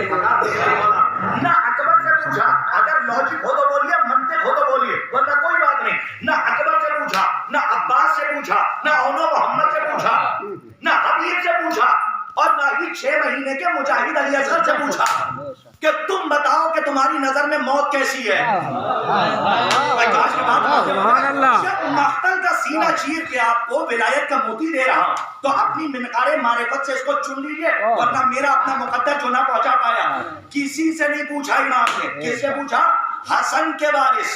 نہ اکبر سے پوچھا، اگر لاجک ہو تو بولیے، منطق ہو تو بولیے، ورنہ کوئی بات نہیں. نہ اکبر سے پوچھا، نہ عباس سے پوچھا، نہ اونو محمد سے پوچھا، نہ حبیب سے پوچھا، اور نہ ہی 6 مہینے کے مجاہد علی اصغر سے پوچھا کہ تم بتاؤ کہ تمہاری نظر میں موت کیسی ہے. جب مقتل کا سینہ چیر کے آپ کو ولایت کا موتی دے رہا تو اپنی منقار معرفت سے اس کو چن لیجئے، ورنہ میرا اپنا مقدر جو نہ پہنچا پایا. کسی سے نہیں پوچھا امام نے. کس سے پوچھا؟ حسن کے وارث،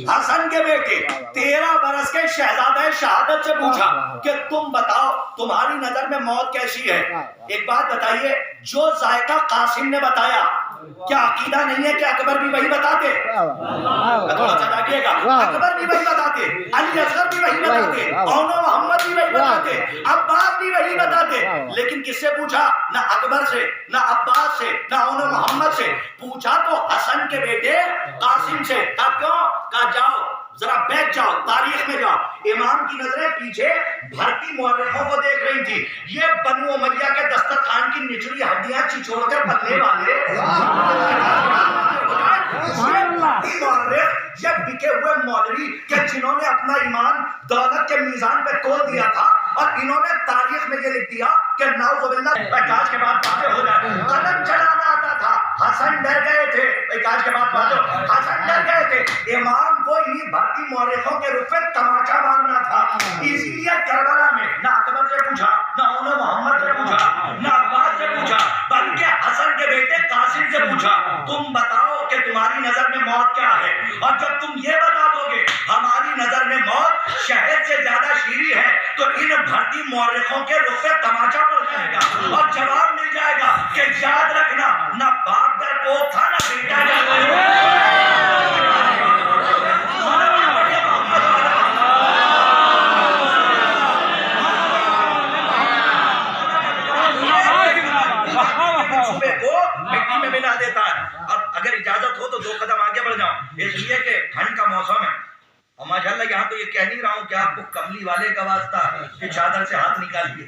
حسن کے بیٹے 13 برس کے شہزادہ شہادت سے پوچھا کہ تم بتاؤ تمہاری نظر میں موت کیسی ہے. ایک بات بتائیے، جو ذائقہ قاسم نے بتایا کیا عقیدہ نہیں ہے کہ اکبر بھی وہی بتاتے؟ تھوڑا سا جاگیے گا. اکبر بھی وہی بتاتے، علی اصغر بھی وہی بتاتے، اونو محمد بھی وہی بتاتے، عباس بھی وہی بتاتے. لیکن کس سے پوچھا؟ نہ اکبر سے، نہ عباس سے، نہ اونو محمد سے. پوچھا تو حسن کے بیٹے قاسم سے. کیوں؟ کہا جاؤ ذرا بیٹھ جاؤ، تاریخ میں جاؤ. امام کی نظریں پیچھے بھرتی مورخوں کو دیکھ رہی تھی. یہ بنو امیہ کے دسترخوان کی نچلی ہڈیاں چھچوڑ کر پلنے والے یہ بکے ہوئے مولوی کہ جنہوں نے اپنا ایمان دولت کے میزان پہ تول دیا تھا، اور انہوں نے تاریخ میں یہ لکھ دیا کہ نعوذ باللہ کاش کے بعد باتیں ہو جائے. قلم چلانا آتا تھا، حسن ڈر گئے تھے. کاش کے بعد باتیں، حسن ڈر گئے تھے. امام کو انہی بھرتی مورخوں کے رخ پہ تماچا مارنا تھا. اسی لیے کربلا میں نہ اکبر سے پوچھا، نہ اونو محمد سے پوچھا، نہ عباس سے پوچھا، بلکہ حسن کے بیٹے قاسم سے پوچھا تم بتاؤ کہ تمہاری نظر میں موت کیا ہے. اور جب تم یہ بتا دو گے ہماری نظر میں موت شہد سے زیادہ شیریں ہے تو ان بھرتی مورخوں کے رخ پہ تماچا پڑ جائے گا اور جواب مل جائے گا کہ یاد رکھنا نہ باپ ڈرپوک تھا نہ بیٹا مٹی میں ملا دیتا ہے. اب اگر اجازت ہو تو 2 قدم آگے بڑھ جاؤں، اس لیے کہ ٹھنڈ کا موسم ہے. اور ماشاءاللہ یہاں تو یہ کہہ نہیں رہا ہوں کہ آپ کو کملی والے کا واسطہ کہ چادر سے ہاتھ نکالیے.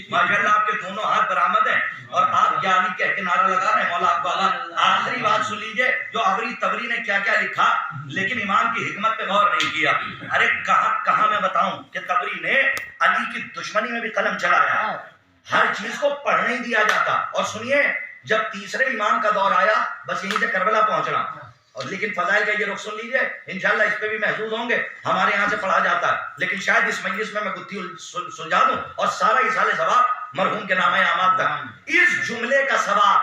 ماشاءاللہ آپ کے دونوں ہاتھ برآمد ہیں اور آپ یا علی کہہ کے نعرہ لگا رہے ہیں. مولا آپ والا آخری بات سن لیجئے، جو آخری تبری نے کیا کیا لکھا لیکن امام کی حکمت پہ غور نہیں کیا. ارے کہاں میں بتاؤں کہ تبری نے علی کی دشمنی میں بھی قلم چلایا. ہر چیز کو پڑھنے ہی دیا جاتا. اور سنیے، جب تیسرے امام کا دور آیا بس یہیں سے کربلا پہنچنا. اور لیکن فضائل کا یہ رخ سن لیجئے، انشاءاللہ اس پہ بھی محظوظ ہوں گے. ہمارے یہاں سے پڑھا جاتا ہے لیکن شاید اس مجلس میں گتھی سلجھا دوں اور سارا اصال ثواب مرحوم کے نام اعمال تک. اس جملے کا ثواب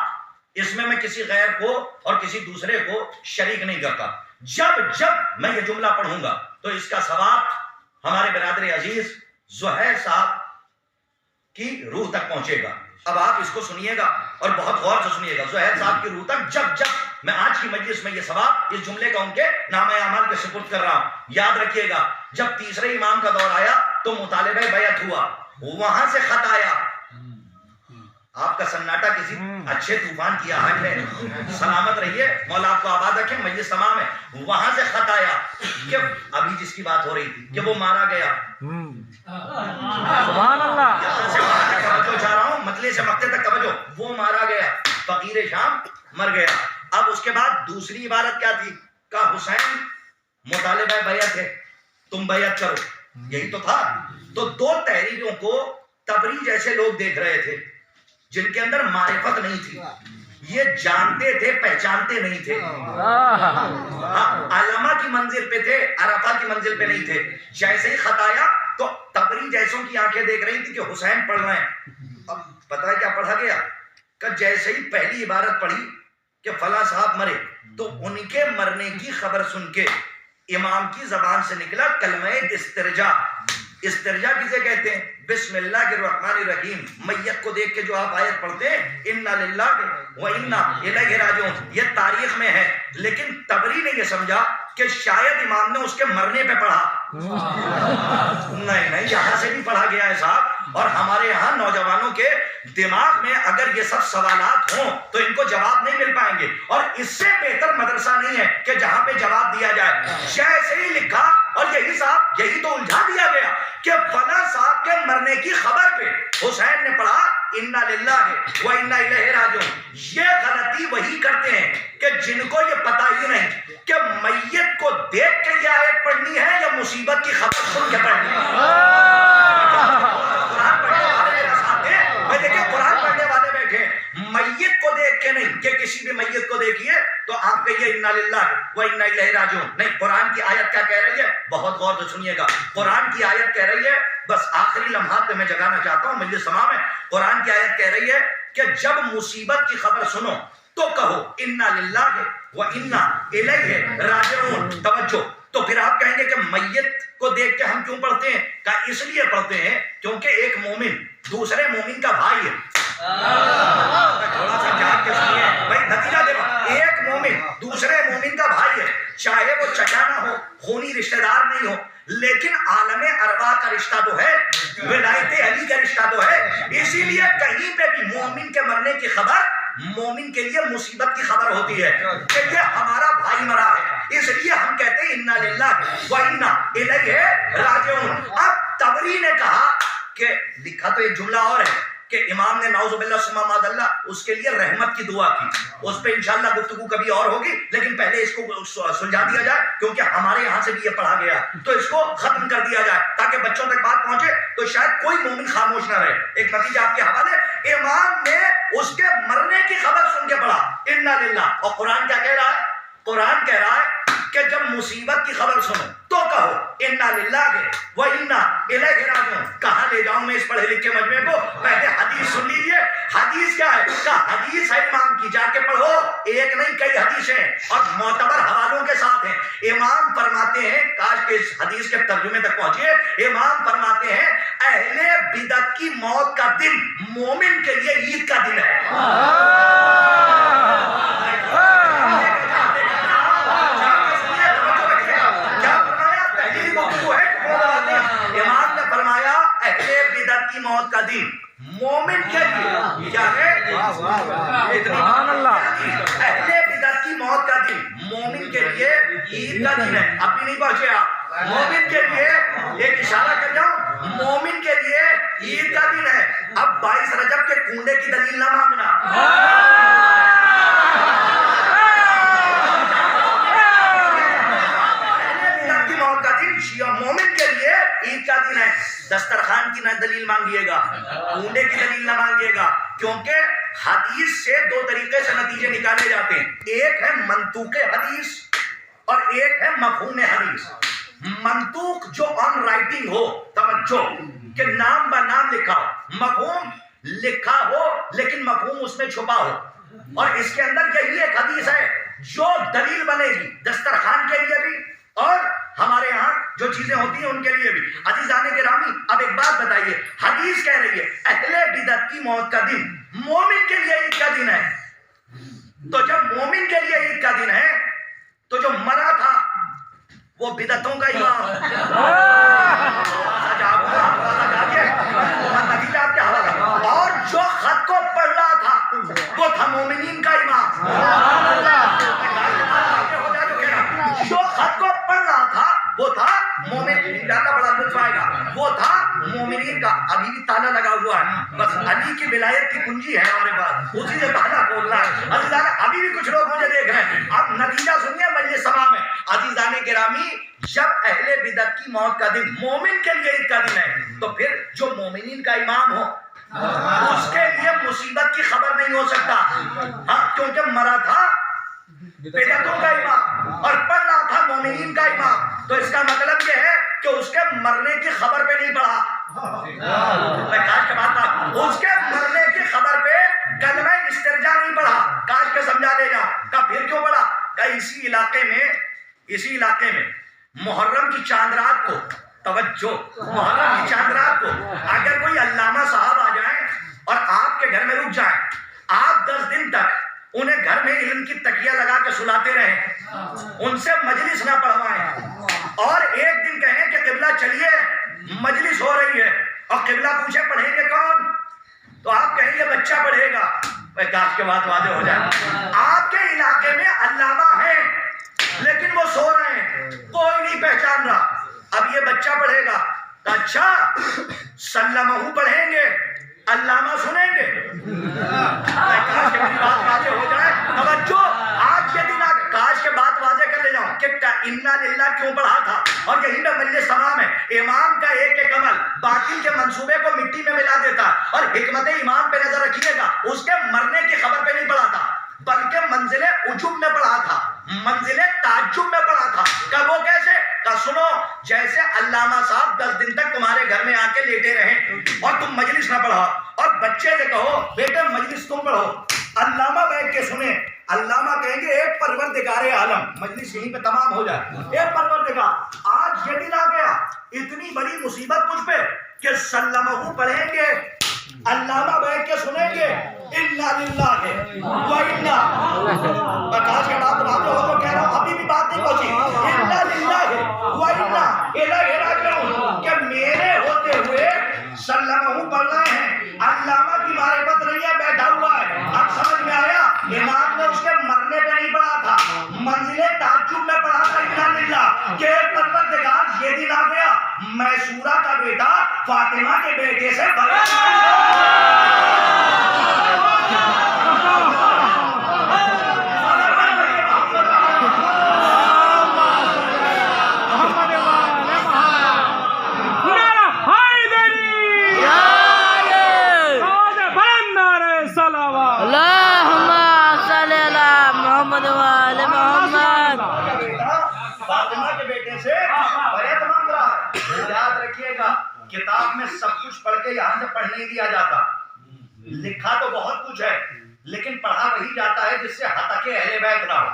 اس میں کسی غیر کو اور کسی دوسرے کو شریک نہیں کرتا. جب میں یہ جملہ پڑھوں گا تو اس کا ثواب ہمارے برادر عزیز زہیر صاحب کی روح تک پہنچے گا. اب آپ اس کو سنیے گا اور بہت غور سے سنیے گا. زہیر صاحب کی روح تک جب میں آج کی مجلس میں یہ ثواب اس جملے کا ان کے نام اعمال کے سپرد کر رہا ہوں. یاد رکھیے گا، جب تیسرے امام کا دور آیا تو مطالبہ بیعت ہوا، وہاں سے خط آیا. آپ کا سناٹا کسی اچھے طوفان کی آہٹ ہے. سلامت رہیے، مولا آپ کو آباد رکھے. مجلس تمام ہے. وہاں سے خط آیا کہ ابھی جس کی بات ہو رہی تھی کہ وہ مارا گیا. سبحان اللہ. یہاں سے وہاں تک توجہ چاہ رہا ہوں، مطلع سے مقطع تک توجہ. وہ مارا گیا، فقیر شام مر گیا. اب اس کے بعد دوسری عبارت کیا تھی؟ کہا حسین مطالبہ بیعت ہے، تم بیعت کرو. یہی تو تھا. تو 2 تحریروں کو تبری جیسے لوگ دیکھ رہے تھے جن کے اندر معرفت نہیں تھی. یہ جانتے تھے، پہچانتے نہیں تھے. علامہ کی منزل پہ تھے، عرفہ کی منزل پہ نہیں تھے. جیسے ہی خط آیا تو تبری جیسوں کی آنکھیں دیکھ رہی تھی کہ حسین پڑھ رہے ہیں. اب پتہ ہے کیا پڑھا گیا؟ کہ جیسے ہی پہلی عبارت پڑھی کہ فلاں صاحب مرے تو ان کے مرنے کی خبر سن کے امام کی زبان سے نکلا کلمہ استرجاع. استرجاع کسے کہتے ہیں؟ بسم اللہ الرحمن الرحیم. میت کو دیکھ کے جو آپ آیت پڑھتے ہیں انا للہ و انا الیہ راجعون، یہ تاریخ میں ہے. لیکن تبری نے یہ سمجھا کہ شاید امام نے اس کے مرنے پہ پڑھا. نہیں، یہاں سے بھی پڑھا گیا ہے صاحب. اور ہمارے یہاں نوجوانوں کے دماغ میں اگر یہ سب سوالات ہوں تو ان کو جواب نہیں مل پائیں گے. اور اس سے بہتر مدرسہ نہیں ہے کہ جہاں پہ جواب دیا جائے. جیسے ہی لکھا اور یہی تو الجھا دیا گیا کہ فلاں صاحب کے مرنے کی خبر پہ حسین نے پڑھا انا للہ و انا الیہ راجعون. یہ غلطی وہی کرتے ہیں کہ جن کو یہ پتہ ہی نہیں کہ میت کو دیکھ کے یہ آیت پڑھنی ہے یا مصیبت کی خبر سن کے پڑھنی ہے۔ قرآن پڑھنے والے میرے ساتھ ہیں، میں دیکھیں قرآن پڑھنے والے بیٹھے میت کو دیکھ کے نہیں کہ کسی بھی میت کو دیکھیے تو آپ کہیے انا للہ و انا الیہ راجعون، نہیں، قرآن کی آیت کیا کہہ رہی ہے؟ بہت غور سے سنیے گا، قرآن کی آیت کہہ رہی ہے، بس آخری لمحات میں جگانا چاہتا ہوں مجلس سما میں، قرآن کی آیت کہہ رہی ہے کہ جب مصیبت کی خبر سنو تو کہو انا للہ و انا الیہ راجعون۔ توجہ، تو پھر آپ کہیں گے کہ میت کو دیکھ کے ہم کیوں پڑھتے ہیں؟ کہا اس لیے پڑھتے ہیں کیونکہ ایک مومن دوسرے مومن کا بھائی ہے۔ تھوڑا سا جان کے سنیے بھائی، نتیجہ دیکھو، ایک مومن دوسرے مومن کا بھائی ہے، چاہے وہ چچا نہ ہو، خونی رشتہ دار نہیں ہو، لیکن عالم ارواح کا رشتہ تو ہے، ولایت علی کا رشتہ تو ہے۔ اسی لیے کہیں پہ بھی مومن کے مرنے کی خبر مومن کے لیے مصیبت کی خبر ہوتی ہے کہ یہ ہمارا بھائی مرا ہے، اس لیے ہم کہتے ہیں انا للہ و انا الیہ راجعون۔ اب طبری نے کہا کہ لکھا تو ایک جملہ اور ہے کہ امام نے نعوذ باللہ ثم معاذ اللہ اس کے لیے رحمت کی دعا کی، اس پہ انشاءاللہ گفتگو کبھی اور ہوگی، لیکن پہلے اس کو سلجھا دیا جائے کیونکہ ہمارے یہاں سے بھی یہ پڑھا گیا، تو اس کو ختم کر دیا جائے تاکہ بچوں تک بات پہنچے تو شاید کوئی مومن خاموش نہ رہے۔ ایک نتیجہ آپ کے حوالے، امام نے اس کے مرنے کی خبر سن کے پڑھا انا للہ، اور قرآن کیا کہہ رہا ہے؟ قرآن کہہ رہا ہے کہ جب مصیبت کی خبر سنو تو کہو انا للہ و انا الیہ راجعون۔ کہاں لے جاؤں میں اس پڑھے لکھے مجمع کو؟ پہلے حدیث سن لیجئے، حدیث کیا ہے؟ کہ حدیث ہے امام کی، جا کے پڑھو، ایک نہیں کئی حدیثیں اور معتبر حوالوں کے ساتھ ہیں۔ امام فرماتے ہیں، کاش کہ اس حدیث کے ترجمے تک پہنچیے، امام فرماتے ہیں اہل بدعت کی موت کا دن مومن کے لیے عید کا دن ہے۔ امام نے فرمایا اہل بدعت کی موت کا دن مومن کے لیے کیا ہے؟ سبحان اللہ، اہل بدعت کی موت کا دن مومن کے لیے عید کا دن ہے۔ ابھی نہیں پہنچے آپ، مومن کے لیے ایک اشارہ کر جاؤں، مومن کے لیے عید کا دن ہے۔ اب 22 رجب کے کنڈے کی دلیل نہ مانگنا، مومن کے لیے عید کا دن ہے۔ دسترخوان کی نہ دلیل مانگیے گا، کنڈے کی دلیل نہ مانگیے گا، کیونکہ حدیث سے دو طریقے سے نتیجے نکالے جاتے ہیں، ایک ہے منطوق حدیث اور ایک ہے مفہوم حدیث۔ منطوق جو آن رائٹنگ ہو، توجہ کہ نام با نام لکھا ہو، مفہوم لکھا ہو لیکن مفہوم اس میں چھپا ہو، اور اس کے اندر یہی ایک حدیث ہے جو دلیل بنے گی دسترخوان کے لیے بھی اور ہمارے ہاں جو چیزیں ہوتی ہیں ان کے لیے بھی۔ عزیزان گرامی، اب ایک بات بتائیے، حدیث کہہ رہی ہے اہل بدعت کی موت کا دن مومن کے لیے عید کا دن ہے، تو جب مومن کے لیے عید کا دن ہے تو جو مرا تھا وہ بدعتوں کا امام، اور جو خط کو پڑھ رہا تھا وہ تھا مومنین کا امام، جو خط کو پڑھ رہا تھا وہ تھا مومن، بڑا لطف آئے گا، وہ تھا مومنین کا۔ ابھی بھی تالا لگا ہوا ہے، بس علی کی ولایت کی کنجی ہے ہمارے پاس، اسی سے تالا کھولنا ہے۔ عزیزان، ابھی بھی کچھ لوگ مجھے دیکھ رہے ہیں، اب نتیجہ سنیے مجلس سما میں۔ عزیزان گرامی، جب اہل بدعت کی موت کا دن مومن کے لیے عید کا دن ہے تو پھر جو مومنین کا امام ہو اس کے لیے مصیبت کی خبر نہیں ہو سکتا، ہاں، کیونکہ مرا تھا بدعتوں کا امام اور پڑھ رہا تھا مومنین کا امام، تو اس کا مطلب یہ ہے کہ اس کے مرنے کی خبر پہ نہیں پڑھا، کاش کے بات اس کے مرنے کی خبر پہ کلمہ استرجاع نہیں پڑھا، کاش کے سمجھا دے گا۔ کہ پھر کیوں پڑھا؟ کہ اسی علاقے میں محرم کی چاند رات کو، توجہ، محرم کی چاند رات کو اگر کوئی علامہ صاحب آ جائیں اور آپ کے گھر میں رک جائیں، آپ 10 دن تک انہیں گھر میں علم کی تکیہ لگا کے سلاتے رہیں، ان سے مجلس نہ پڑھوائیں، اور ایک دن کہیں کہ قبلہ چلیے مجلس ہو رہی ہے، اور قبلہ پوچھے پڑھیں گے کون، تو آپ کہیں گے بچہ پڑھے گا، کاش کے بات واضح ہو جائے۔ آپ کے علاقے میں علامہ ہیں لیکن وہ سو رہے ہیں، کوئی نہیں پہچان رہا، اب یہ بچہ پڑھے گا تو اچھا سلمہ پڑھیں گے، علامہ سنیں گے، کاش کہ میری بات واضح ہو جائے۔ انا للہ کیوں پڑھا تھا، اور یہی میں مجلس تمام ہے، امام کا ایک ایک عمل باطل کے منصوبے کو مٹی میں ملا دیتا، اور حکمت امام پہ نظر رکھیے گا، اس کے مرنے کی خبر پہ نہیں پڑھا تھا، بلکہ منزل عجب میں پڑھا تھا، منزل تعجب میں پڑھا تھا۔ کب وہ کیسے؟ کہ سنو، جیسے علامہ صاحب 10 دن تک تمہارے گھر میں آ کے لیٹے رہے اور تم مجلس نہ پڑھا، اور بچے سے کہو بیٹے مجلس تم پڑھو، علامہ بیٹھ کے سنے، علامہ کہیں گے اے پروردگار عالم، مجلس یہیں پہ تمام ہو جائے، اے پروردگار آج یہ دن آ گیا، اتنی بڑی مصیبت مجھ پہ کہ سلمہ پڑھیں گے، علامہ بیٹھ کے سنیں گے، انا للہ و انا، آج کے بعد باتیں ہو تو کہہ رہا ہوں ابھی بھی بات نہیں پہنچی، انا للہ و انا الیہ راجعون، کہ میرے ہوتے ہوئے سلمہ پڑھ رہے ہیں، علامہ کی معرفت نہیں ہے، بیٹھا ہوا ہے۔ اب سمجھ میں آیا، امام نے اس کے مرنے پہ نہیں پڑھا تھا، منزل تعجب میں پڑھا تھا انا للہ، کہ پروردگار یہ دن آ گیا، میسورہ کا بیٹا فاطمہ کے بیٹے سے بڑا کتاب میں سب کچھ پڑھ کے یہاں سے پڑھ نہیں دیا جاتا، لکھا تو بہت کچھ ہے لیکن پڑھا وہی جاتا ہے جس سے حتق اہل بیت نہ ہو،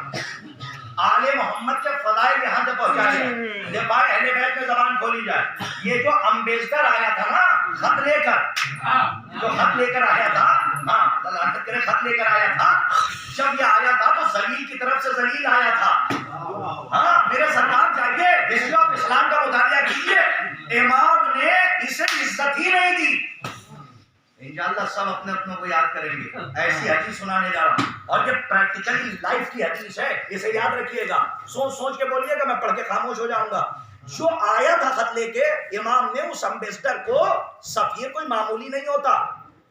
آل محمد کے فضائل یہاں سے پہنچائے جائیں، جب اہل بیت میں زبان کھولی جائے۔ یہ جو امبیسڈر آیا تھا نا خط لے کر، جو خط لے کر آیا تھا، خط لے کر آیا تھا، جب یہ آیا تھا تو ذلیل کی طرف سے ذلیل آیا تھا، ہاں میرے سرکار جائیے ہسٹری آف اسلام کا مطالعہ کیجیے، امام نے اسے عزت ہی نہیں دی۔ انشاءاللہ سب اپنے اپنوں کو یاد کریں گے، ایسی حدیث سنانے جا رہا ہوں، اور یہ پریکٹیکلی لائف کی حدیث ہے، اسے یاد رکھیے گا، سوچ سوچ کے بولیے گا، میں پڑھ کے خاموش ہو جاؤں گا۔ جو آیا تھا خط لے کے، امام نے اس امبیسڈر کو، سفیر کوئی معمولی نہیں ہوتا،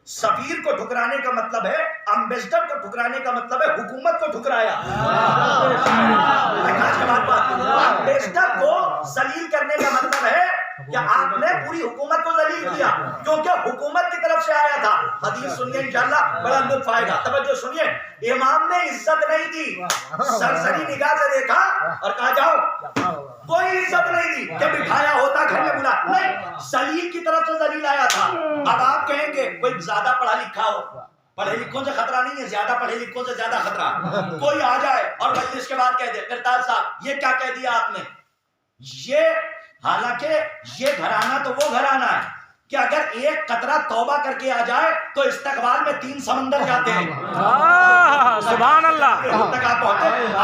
سفیر کو ٹھکرانے کا مطلب ہے، امبیسڈر کو ٹھکرانے کا مطلب ہے حکومت کو ٹھکرایا، امبیسڈر کو ذلیل کرنے کا مطلب ہے کہ آپ نے پوری حکومت کو ذلیل کیا، کیونکہ حکومت کی طرف سے آیا تھا۔ حدیث سنیے انشاءاللہ بڑا لطف آئے گا، توجہ سنیے، امام نے عزت نہیں دی، سرسری نگاہ سے دیکھا اور کہا جاؤ، کوئی عزت نہیں دی کہ بٹھایا ہوتا گھر میں بلا، نہیں، ذلیل کی طرف سے ذلیل آیا تھا۔ اب آپ کہیں گے کوئی زیادہ پڑھا لکھا ہو، پڑھے لکھوں سے خطرہ نہیں ہے، زیادہ پڑھے لکھوں سے زیادہ خطرہ، کوئی آ جائے اور مجلس کے بعد کہہ دے کرتار صاحب یہ کیا کہہ دیا آپ نے، یہ حالانکہ یہ گھرانہ تو وہ گھرانہ ہے کہ اگر ایک قطرہ توبہ کر کے آ جائے تو استقبال میں 3 سمندر جاتے ہیں، سبحان اللہ،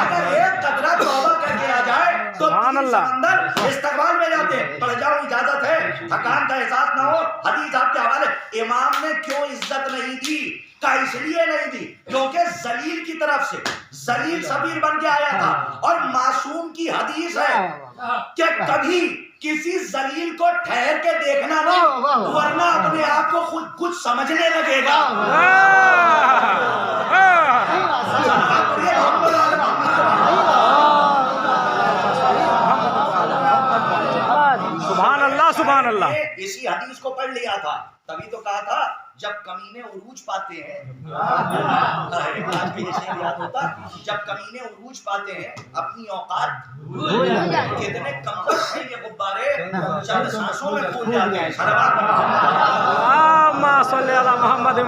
اگر ایک قطرہ توبہ کر کے آ جائے تو 3 سمندر استقبال میں جاتے ہیں۔ پڑھ جاؤ، اجازت ہے، تھکان کا احساس نہ ہو، حدیث آپ کے حوالے۔ امام نے کیوں عزت نہیں دی؟ کا اس لیے نہیں دی کیونکہ ذلیل کی طرف سے، ذلیل سفیر بن کے آیا تھا، اور معصوم کی حدیث ہے کہ کبھی کسی ذلیل کو ٹھہر کے دیکھنا نہیں، ورنہ اپنے آپ کو خود کچھ سمجھنے لگے گا۔ سبحان اللہ، سبحان اللہ، اسی حدیث کو پڑھ لیا تھا، تبھی تو کہا تھا جب کمینے عروج پاتے ہیں، آج بھی یہ یاد ہوتا، جب کمینے عروج پاتے ہیں اپنی اوقات کتنے کمزور ہیں یہ غبارے، چند سانسوں میں پھول جاتے ہیں۔ اللہم صلی علی محمد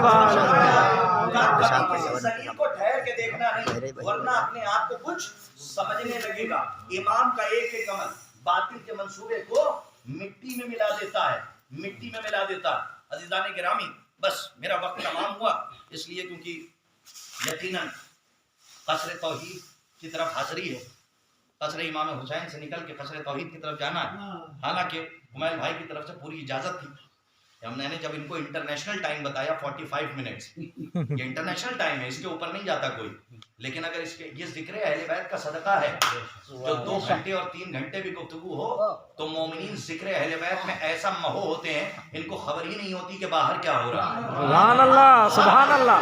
کبھی کسی ذلیل کو ٹھہر کے دیکھنا نہیں، ورنہ اپنے آپ کو کچھ سمجھنے لگے گا۔ امام کا ایک ایک عمل باطل کے منصوبے کو مٹی میں ملا دیتا ہے، مٹی میں ملا دیتا۔ عزیزان گرامی، بس میرا وقت تمام ہوا، اس لیے کیونکہ یقیناً قصر توحید کی طرف حاضری ہے، قصر امام حسین سے نکل کے قصر توحید کی طرف جانا ہے۔ حالانکہ حمیل بھائی کی طرف سے پوری اجازت تھی، ہم نے جب ان کو انٹرنیشنل ٹائم بتایا 45 منٹس، یہ انٹرنیشنل ٹائم ہے، اس کے اوپر نہیں جاتا کوئی، لیکن اگر اس کے یہ ذکر اہل بیت کا صدقہ ہے، جو 2 گھنٹے اور 3 گھنٹے بھی گفتگو ہو تو مومنین ذکر اہل بیت میں ایسا مہو ہوتے ہیں، ان کو خبر ہی نہیں ہوتی کہ باہر کیا ہو رہا ہے۔ سبحان اللہ، سبحان اللہ،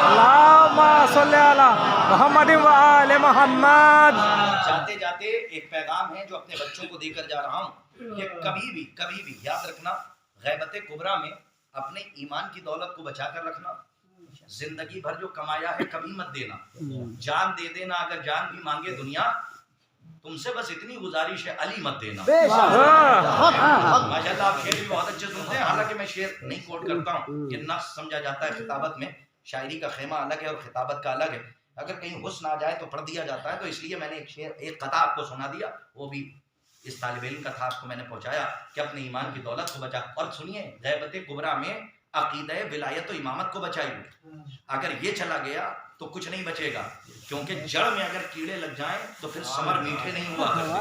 اللہم صلی علی محمد و آل محمد. جاتے جاتے ایک پیغام ہے جو اپنے بچوں کو دے کر جا رہا ہوں کہ کبھی بھی یاد رکھنا، غیبت کبریٰ میں اپنے ایمان کی دولت کو بچا کر رکھنا. زندگی بھر جو کمایا ہے کبھی مت دینا. جان دے دینا، اگر جان بھی مانگے دنیا، تم سے بس اتنی گزارش ہے علی مت دینا. ماشاءاللہ آپ شعر بھی بہت اچھے سنتے ہیں، حالانکہ میں شعر نہیں کوٹ کرتا ہوں، یہ نص سمجھا جاتا ہے خطابت میں. شاعری کا خیمہ الگ ہے اور خطابت کا الگ ہے. اگر کہیں حسن آ جائے تو پڑھ دیا جاتا ہے، تو اس لیے میں نے ایک قطع آپ کو سنا دیا، وہ بھی اس طالب علم کا تھا، آپ کو میں نے پہنچایا کہ اپنے ایمان کی دولت کو بچا. اور سنیے، غیبت کبریٰ میں عقیدہ ولایت و امامت کو بچائیے. اگر یہ چلا گیا تو کچھ نہیں بچے گا، کیونکہ جڑ میں اگر کیڑے لگ جائیں تو پھر ثمر میٹھے نہیں ہوا کرتے.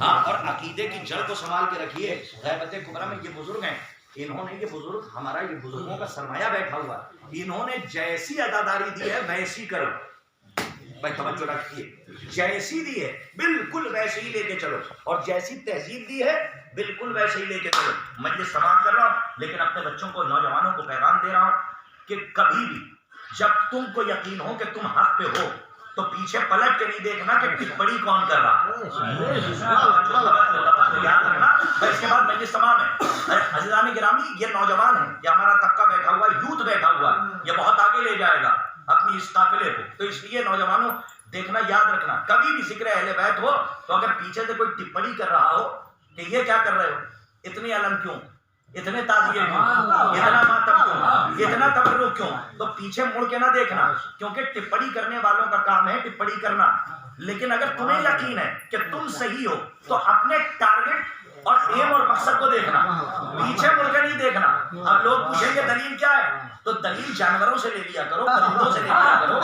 ہاں، اور عقیدے کی جڑ کو سنبھال کے رکھیے. غیبت کبریٰ میں یہ بزرگ ہیں، انہوں نے، یہ بزرگ ہمارا، یہ بزرگوں کا سرمایہ بیٹھا ہوا، انہوں نے جیسی عزاداری دی ہے ویسی کرو. بھائی توجہ رکھیے، جیسی دی ہے بالکل ویسے ہی لے کے چلو، اور جیسی تہذیب دی ہے بالکل ویسے ہی لے کے چلو. مجلس تمام کر رہا ہوں، لیکن اپنے بچوں کو، نوجوانوں کو پیغام دے رہا ہوں کہ کبھی بھی جب تم کو یقین ہو کہ تم حق پہ ہو تو پیچھے پلٹ کے نہیں دیکھنا کہ ٹپڑی کون کر رہا. یاد رکھنا. اس کے بعد مجلس تمام ہے. عزیزان گرامی، یہ نوجوان ہیں، یہ ہمارا طبقہ بیٹھا ہوا ہے، یوتھ بیٹھا ہوا ہے، یہ بہت آگے لے جائے گا اپنی اس قافلے کو. تو اس لیے نوجوانوں دیکھنا، یاد رکھنا، کبھی بھی ذکر اہل بیت ہو تو اگر پیچھے سے کوئی ٹپڑی کر رہا ہو کہ یہ کیا کر رہے ہو، اتنی علم کیوں، اتنے تعزیے کیوں، اتنا ماتم کیوں، اتنا تبرک کیوں، تو پیچھے مڑ کے نہ دیکھنا، کیونکہ ٹپڑی کرنے والوں کا کام ہے ٹپڑی کرنا. لیکن اگر تمہیں یقین ہے کہ تم صحیح ہو تو اپنے ٹارگٹ اور ایم اور مقصد کو دیکھنا، پیچھے مڑ کے نہیں دیکھنا. اب لوگ پوچھیں گے دلیل کیا ہے، تو دلیل جانوروں سے لے لیا کرو، پرندوں سے لے لیا کرو،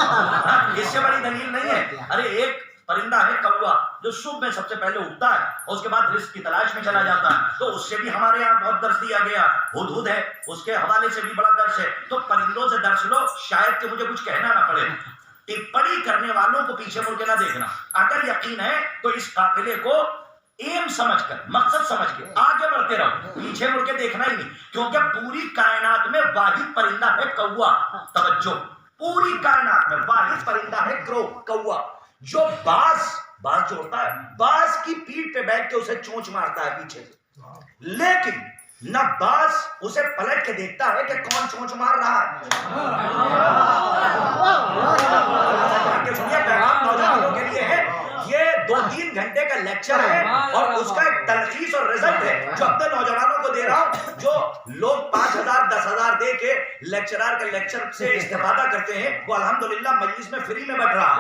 اس سے بڑی دلیل نہیں ہے. ارے ایک پرندہ ہے کوا، جو صبح میں سب سے پہلے اٹھتا ہے اور اس کے بعد رزق کی تلاش میں چلا جاتا ہے، تو اس سے بھی ہمارے یہاں بہت درس دیا گیا. ہدہد ہے، اس کے حوالے سے بھی بڑا درس ہے. تو پرندوں سے درس لو، شاید کہ مجھے کچھ کہنا نہ پڑے. ٹپڑی کرنے والوں کو پیچھے مڑ کے نہ دیکھنا. اگر یقین ہے تو اس قافلے کو ایم سمجھ کر، مقصد سمجھ کے آگے بڑھتے رہو، پیچھے مڑ کے دیکھنا ہی نہیں. کیونکہ پوری کائنات میں واحد پرندہ ہے کوا. توجہ، پوری کائنات میں واحد پرندہ ہے کوا، جو باز جو ہوتا ہے، باز کی پیٹھ پہ بیٹھ کے اسے چونچ مارتا ہے پیچھے سے. لیکن نہ باز اسے پلٹ کے دیکھتا ہے کہ کون چونچ مار رہا ہے. پیغام نوجوانوں کے لیے ہے، یہ 2-3 گھنٹے کا لیکچر ہے اور اس کا ایک تلخیص اور رزلٹ ہے جو اپنے نوجوانوں کو دے رہا ہوں. جو لوگ 5,000 10,000 دے کے لیکچرار کے لیکچر سے استفادہ کرتے ہیں، وہ الحمدللہ مجلس میں فری میں بیٹھ رہا ہے.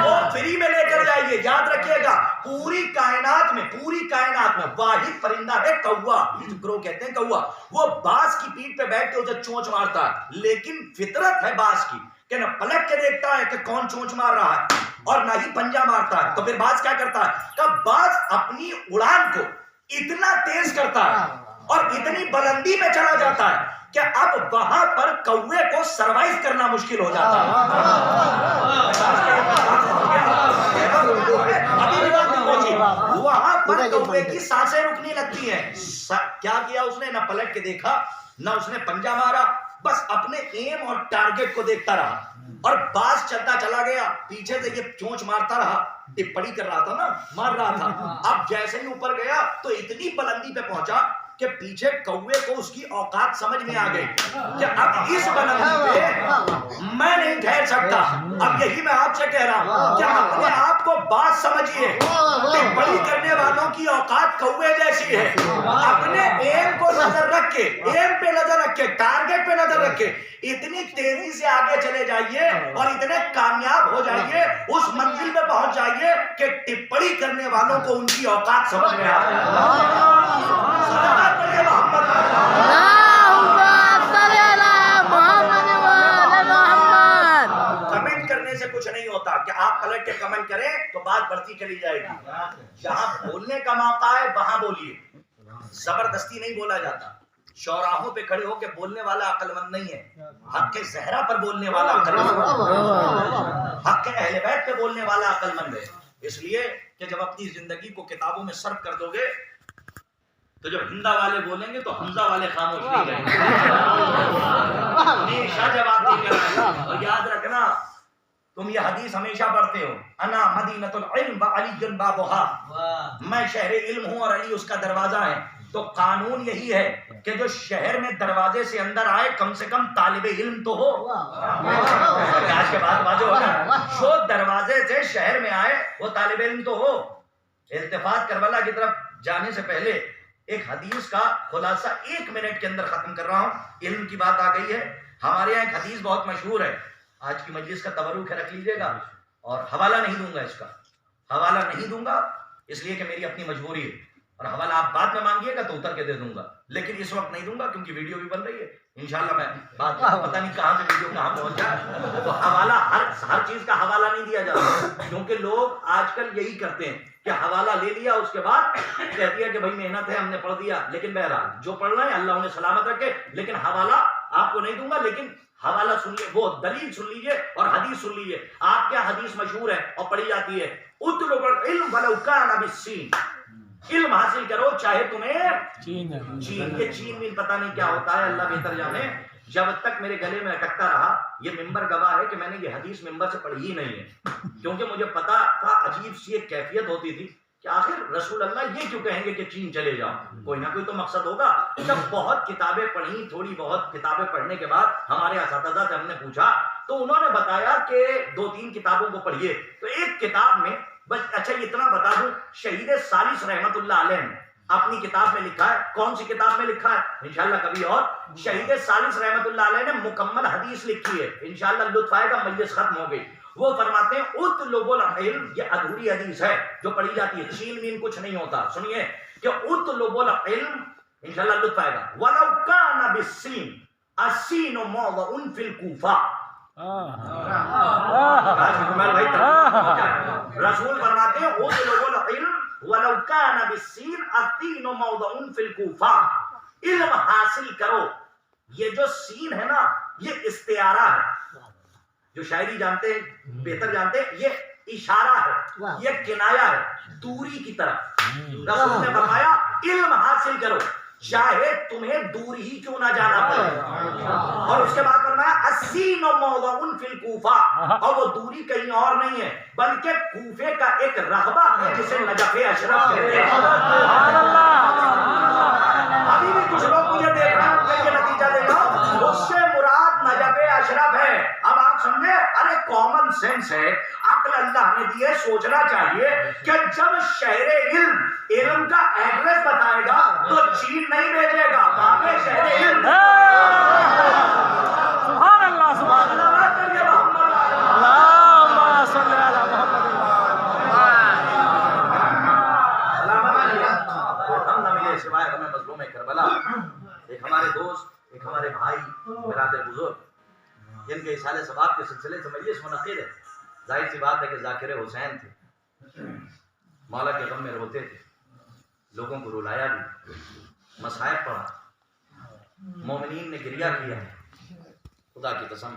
وہ فری میں لے کر جائیے. یاد رکھیے گا، پوری کائنات میں واحد پرندہ ہے کوا، گرو کہتے ہیں کوا. وہ باز کی پیٹھ پہ بیٹھ کے اسے چونچ مارتا ہے. لیکن فطرت ہے باز کی کہ نہ پلٹ کے دیکھتا ہے کہ کون چونچ مار رہا ہے اور نہ ہی پنجہ مارتا ہے. تو پھر باز کیا کرتا ہے کہ باز اپنی اڑان کو اتنا تیز کرتا ہے اور اتنی بلندی میں چلا جاتا ہے کہ اب وہاں پر کوے کو سروائیو کرنا مشکل ہو جاتا ہے. وہاں پر کوے کی سانسیں رکنے لگتی ہیں. کیا کیا اس نے؟ نہ پلٹ کے دیکھا، نہ اس نے پنجہ مارا، بس اپنے ایم اور ٹارگٹ کو دیکھتا رہا. اور باز چلتا چلا گیا، پیچھے سے یہ چونچ مارتا رہا، ٹپڑی کر رہا تھا نا، مار رہا تھا. اب جیسے ہی اوپر گیا تو اتنی بلندی پہ پہنچا کہ پیچھے کوے کو اس کی اوقات سمجھ میں آ گئی کہ اب اس بلندی پہ میں نہیں ٹھہر سکتا. اب یہی میں آپ سے کہہ رہا ہوں کہ اپنے آپ کو باز سمجھیے. ٹپڑی کرنے والوں کی اوقات کوے جیسی ہے. اپنے ایم کو نظر رکھ کے، ایم پہ نظر رکھ کے، ٹارگٹ پہ نظر رکھ کے اتنی تیزی سے آگے چلے جائیے اور اتنے کامیاب ہو جائیے، اس منزل پہ پہنچ جائیے کہ ٹپڑی کرنے والوں کو ان کی اوقات سمجھ میں آ جائے. کمنٹ کرنے سے کچھ نہیں ہوتا کہ آپ پلٹ کے کمنٹ کریں تو بات بڑھتی چلی جائے گی. جہاں بولنے کا موقع ہے وہاں بولیے، زبردستی نہیں بولا جاتا. شوراہوں پہ کھڑے ہو کے بولنے والا عقل مند نہیں ہے، حق کے زہرا پر بولنے والا عقل مند ہے، حق کے اہل بیت پہ بولنے والا عقل مند ہے. اس لیے کہ جب اپنی زندگی کو کتابوں میں صرف کر دو گے تو جب ہندا والے بولیں گے تو حمزہ والے خاموش نہیں رہیں گے. ہمیشہ جواب دے کر آئیں. اور یاد رکھنا، تم یہ حدیث ہمیشہ پڑھتے ہو، انا مدینۃ العلم وعلی بابھا، میں شہر علم ہوں اور علی اس کا دروازہ ہے. تو قانون یہی ہے کہ جو شہر میں دروازے سے اندر آئے کم سے کم طالب علم تو ہو. آج کے بعد واضح ہونا، جو دروازے سے شہر میں آئے وہ طالب علم تو ہو. التفات کربلا کی طرف جانے سے پہلے ایک حدیث کا خلاصہ 1 منٹ کے اندر ختم کر رہا ہوں. علم کی بات آ گئی ہے. ہمارے یہاں ایک حدیث بہت مشہور ہے، آج کی مجلس کا تبرک ہے، رکھ لیجیے گا. اور حوالہ نہیں دوں گا، اس کا حوالہ نہیں دوں گا اس لیے کہ میری اپنی مجبوری ہے، اور حوالہ آپ بعد میں مانگیے گا تو اتر کے دے دوں گا، لیکن اس وقت نہیں دوں گا کیونکہ ویڈیو بھی بن رہی ہے. انشاءاللہ میں بات پتہ نہیں کہاں سے ویڈیو کہاں پہنچ جائے. تو حوالہ ہر چیز کا حوالہ نہیں دیا جاتا، کیونکہ لوگ آج کل یہی کرتے ہیں کہ حوالہ لے لیا، اس کے بعد کہہ دیا کہ بھائی محنت ہے ہم نے پڑھ دیا. لیکن بہرحال جو پڑھنا ہے اللہ انہیں سلامت رکھے، لیکن حوالہ آپ کو نہیں دوں گا. لیکن حوالہ سنیے، وہ دلیل سن لیجیے اور حدیث سن لیجیے. آپ کیا حدیث مشہور ہے اور پڑھی جاتی ہے، اطلب العلم ولو کان بالسین، علم حاصل کرو چاہے تمہیں چین. یہ چین مین پتہ نہیں کیا ہوتا ہے، اللہ بہتر جانے. جب تک میرے گلے میں اٹکتا رہا، یہ ممبر گواہ ہے کہ میں نے یہ حدیث ممبر سے پڑھی ہی نہیں ہے، کیونکہ مجھے پتا تھا عجیب سی ایک کیفیت ہوتی تھی کہ آخر رسول اللہ یہ کیوں کہیں گے کہ چین چلے جاؤ، کوئی نہ کوئی تو مقصد ہوگا. جب بہت کتابیں پڑھی، تھوڑی بہت کتابیں پڑھنے کے بعد ہمارے اساتذہ سے ہم نے پوچھا تو انہوں نے بتایا کہ 2-3 کتابوں کو پڑھیے. تو ایک کتاب میں بس اچھا اتنا بتا دوں، شہید ثالث رحمت اللہ علیہ نے اپنی کتاب میں لکھا ہے. کون سی کتاب میں لکھا ہے انشاءاللہ کبھی اور، شہید ثالث رحمت اللہ علیہ نے مکمل حدیث لکھی ہے. انشاءاللہ لطف آئے گا، مجلس ختم ہو گئی. وہ فرماتے ہیں اطلب العلم، یہ ادھوری حدیث ہے جو پڑھی جاتی ہے، چین مین کچھ نہیں ہوتا. سنیے کہ اطلب العلم، انشاءاللہ لطف آئے گا، ولو کان بالسین، السین موضع فی الکوفہ. رسول فرماتے ہیں اطلب العلم ولو کان بالسین، السین موضع فی الکوفہ. علم حاصل کرو. یہ جو سین ہے نا یہ استعارہ ہے، جو شاعری جانتے ہیں بہتر جانتے ہیں، یہ اشارہ ہے، یہ کنایا ہے دوری کی طرف. رسول نے فرمایا علم حاصل کرو چاہے تمہیں دور ہی کیوں نہ جانا پڑے. اور اس کے بعد فرمایا السین موضع فی الکوفہ، اور وہ دوری کہیں اور نہیں ہے بلکہ کوفے کا ایک رغبہ ہے جسے نجف اشرف کہتے ہیں. ابھی بھی کچھ لوگ مجھے دیکھ رہے ہیں، یہ نتیجہ دے گا، اس سے مراد نجف اشرف ہے. اب آپ سمجھے، ارے کامن سینس ہے، عقل اللہ نے دیے. سوچنا چاہیے کہ جب شہر علم کا ایڈریس بتائے گا تو چین نہیں بھیجے گا، باقی شہر علم. سبحان اللہ، سبحان اللہ، اللہم صلی علی محمد. ہم نہ ملے سوائے ہمیں مظلوم کربلا. ایک ہمارے دوست، ایک ہمارے بھائی، برادر بزرگ، جن کے اصالہ ثواب کے سلسلے سے مجلس منعقد ہے. ظاہر سی بات ہے کہ ذاکر حسین تھے، مولا کے غم میں روتے تھے، لوگوں کو رلایا بھی، مصائب پڑھا، مومنین نے گریہ کیا. خدا کی قسم